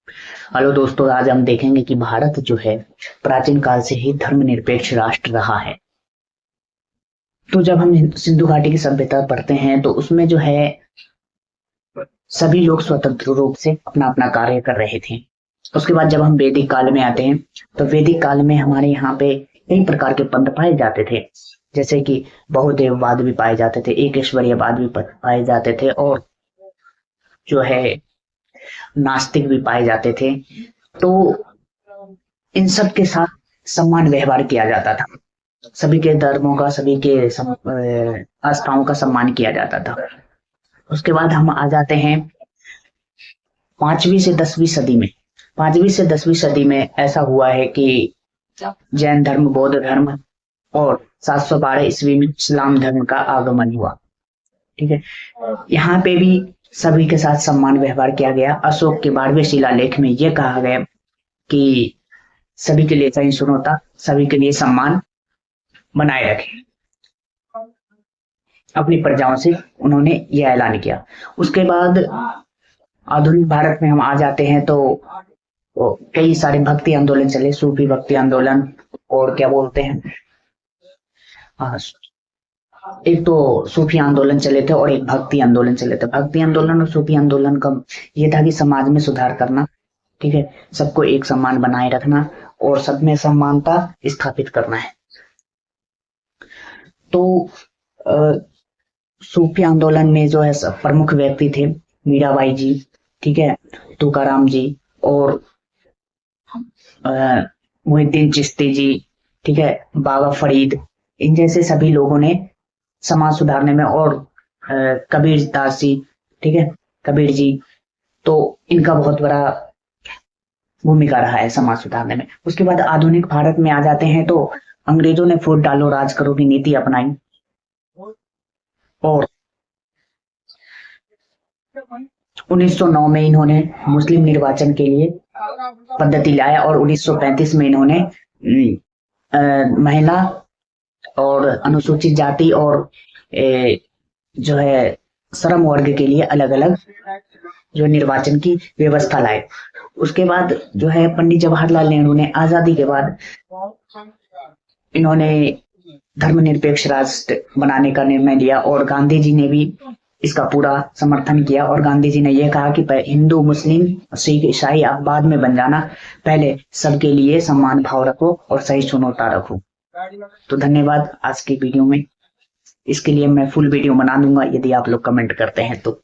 Hello दोस्तों, आज हम देखेंगे कि भारत जो है प्राचीन काल से ही धर्मनिरपेक्ष राष्ट्र रहा है। तो जब हम सिंधु घाटी की सभ्यता पढ़ते हैं तो उसमें जो है सभी लोग स्वतंत्र रूप से अपना अपना कार्य कर रहे थे। उसके बाद जब हम वैदिक काल में आते हैं तो वैदिक काल में हमारे यहाँ पे कई प्रकार के पंथ पाए जाते थे, जैसे कि बहुदेववाद भी पाए जाते थे, एक ईश्वरीयवाद भी पाए जाते थे, और जो है नास्तिक भी पाए जाते थे। तो इन सब के साथ समान व्यवहार किया जाता था। सभी के धर्मों का, सभी के आस्थाओं का सम्मान किया जाता था। उसके बाद हम आ जाते हैं 5वीं से 10वीं सदी में। 5वीं से 10वीं सदी में ऐसा हुआ है कि जैन धर्म, बौद्ध धर्म और 712 ईस्वी में इस्लाम धर्म का आगमन हुआ। ठीक है, यहाँ पे भी सभी के साथ सम्मान व्यवहार किया गया। अशोक के 12वें शिलालेख में यह कहा गया कि सभी के लिए सहिष्णुता, सभी के लिए सम्मान बनाए रखें। अपनी प्रजाओं से उन्होंने यह ऐलान किया। उसके बाद आधुनिक भारत में हम आ जाते हैं तो कई सारे भक्ति आंदोलन चले, सूफी भक्ति आंदोलन, और क्या बोलते हैं, एक तो सूफी आंदोलन चले थे और एक भक्ति आंदोलन चले थे। भक्ति आंदोलन और सूफी आंदोलन का ये था कि समाज में सुधार करना, ठीक है, सबको एक सम्मान बनाए रखना और सब में समानता स्थापित करना है। तो सूफी आंदोलन में जो है प्रमुख व्यक्ति थे मीराबाई जी, ठीक है, तुकाराम जी और मुहिद्दीन चिश्ती जी, ठीक है, बाबा फरीद, इन जैसे सभी लोगों ने समाज सुधारने में, और कबीर दास जी, ठीक है, कबीर जी, तो इनका बहुत बड़ा भूमिका रहा है समाज सुधारने में। उसके बाद आधुनिक भारत में आ जाते हैं तो अंग्रेजों ने फूट डालो राज करो की नीति अपनाई और 1909 में इन्होंने मुस्लिम निर्वाचन के लिए पद्धति लाया और 1935 में इन्होंने महिला और अनुसूचित जाति और जो है श्रम वर्ग के लिए अलग अलग जो निर्वाचन की व्यवस्था लाए। उसके बाद जो है पंडित जवाहरलाल नेहरू ने आजादी के बाद इन्होंने धर्मनिरपेक्ष राष्ट्र बनाने का निर्णय लिया और गांधी जी ने भी इसका पूरा समर्थन किया। और गांधी जी ने यह कहा कि हिंदू, मुस्लिम, सिख, ईसाई आप बाद में बन जाना, पहले सबके लिए समान भाव रखो और सहिष्णुता रखो। तो धन्यवाद आज की वीडियो में। इसके लिए मैं फुल वीडियो बना दूंगा यदि आप लोग कमेंट करते हैं तो।